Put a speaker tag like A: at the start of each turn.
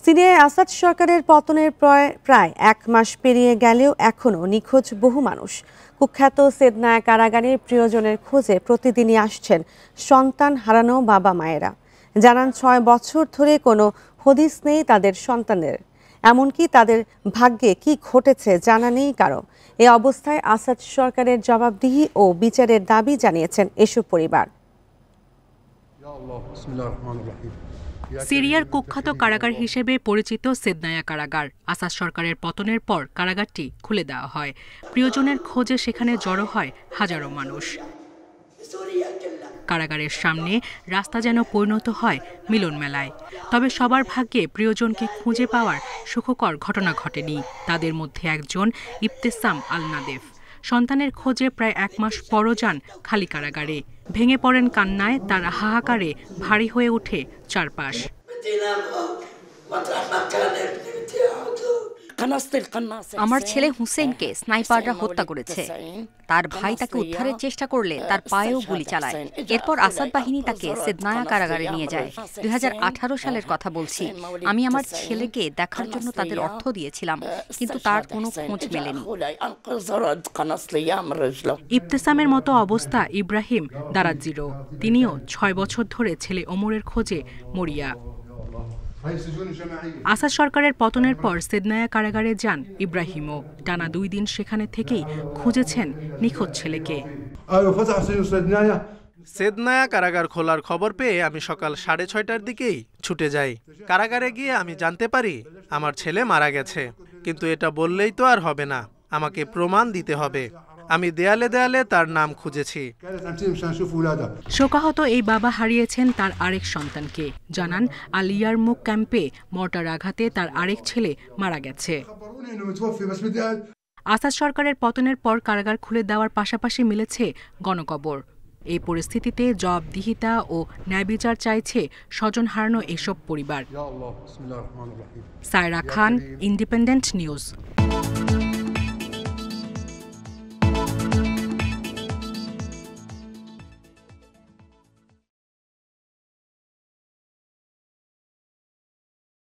A: সিরিয়ায় আসাদ সরকারের পতনের প্রায় 1 মাস পেরিয়ে গেলেও এখনও নিখোঁজ বহু মানুষ। কুখ্যাত সেদনায়া কারাগারের প্রিয়জনের খোঁজে প্রতিদিনই আসছেন সন্তান হারানো বাবা মায়েরা। জানান 6 বছর ধরে কোনো হদিস নেই তাদের সন্তানের, এমনকি তাদের ভাগ্যে কি ঘটেছে জানা নেই কারো। এ অবস্থায় আসাদ সরকারের জবাবদিহি ও বিচারের দাবি জানিয়েছেন এসব পরিবার।
B: সিরিয়ার কুখ্যাত কারাগার হিসেবে পরিচিত সেদনায়া কারাগার আসাদ সরকারের পতনের পর কারাগারটি খুলে দেওয়া হয়। প্রিয়জনের খোঁজে সেখানে জড়ো হয় হাজারো মানুষ। কারাগারের সামনে রাস্তা যেন পরিণত হয় মিলন মেলায়। তবে সবার ভাগ্যে প্রিয়জনকে খুঁজে পাওয়ার সুখকর ঘটনা ঘটেনি। তাদের মধ্যে একজন ইবতেসাম আল নাদেফ। সন্তানের খোঁজে প্রায় 1 মাস পরও যান খালি কারাগারে। ভেঙে পড়েন কান্নায়, তার হাহাকারে ভারী হয়ে ওঠে চারপাশ।
C: আমার ছেলে হুসেইনকে স্নাইপাররা হত্যা করেছে। তার ভাই তাকে উদ্ধারের চেষ্টা করলে তার পায়েও গুলি চালায়। এরপর আসাদ বাহিনী তাকে সেদনায়া কারাগারে নিয়ে যায়। 2018 সালের কথা বলছি। আমি আমার ছেলেকে দেখার জন্য তাদের অর্থ দিয়েছিলাম, কিন্তু তার কোনো খোঁজ মেলেনি।
B: ইবতেসামের মতো অবস্থা ইব্রাহিম দারাজিরও। তিনিও 6 বছর ধরে ছেলে ওমরের খোঁজে মরিয়া। আসাদ সরকারের পতনের পর সেদনায়া কারাগারে যান ইব্রাহিমও। টানা 2 দিন সেখানে থেকেই খুঁজেছেন নিখোঁজ ছেলেকে।
D: সেদনায়া কারাগার খোলার খবর পেয়ে আমি সকাল 6:30টার দিকেই ছুটে যাই। কারাগারে গিয়ে আমি জানতে পারি আমার ছেলে মারা গেছে। কিন্তু এটা বললেই তো আর হবে না, আমাকে প্রমাণ দিতে হবে। আমি দেয়ালে দেয়ালে তার নাম খুঁজেছি।
B: শোকাহত এই বাবা হারিয়েছেন তার আরেক সন্তানকে। জানান আল ইয়ারমুক ক্যাম্পে মর্টার আঘাতে তার আরেক ছেলে মারা গেছে। আসাদ সরকারের পতনের পর কারাগার খুলে দেওয়ার পাশাপাশি মিলেছে গণকবর। এই পরিস্থিতিতে জবাবদিহিতা ও ন্যায়বিচার চাইছে স্বজন হারানো এসব পরিবার। সায়রা খান, ইন্ডিপেন্ডেন্ট নিউজ।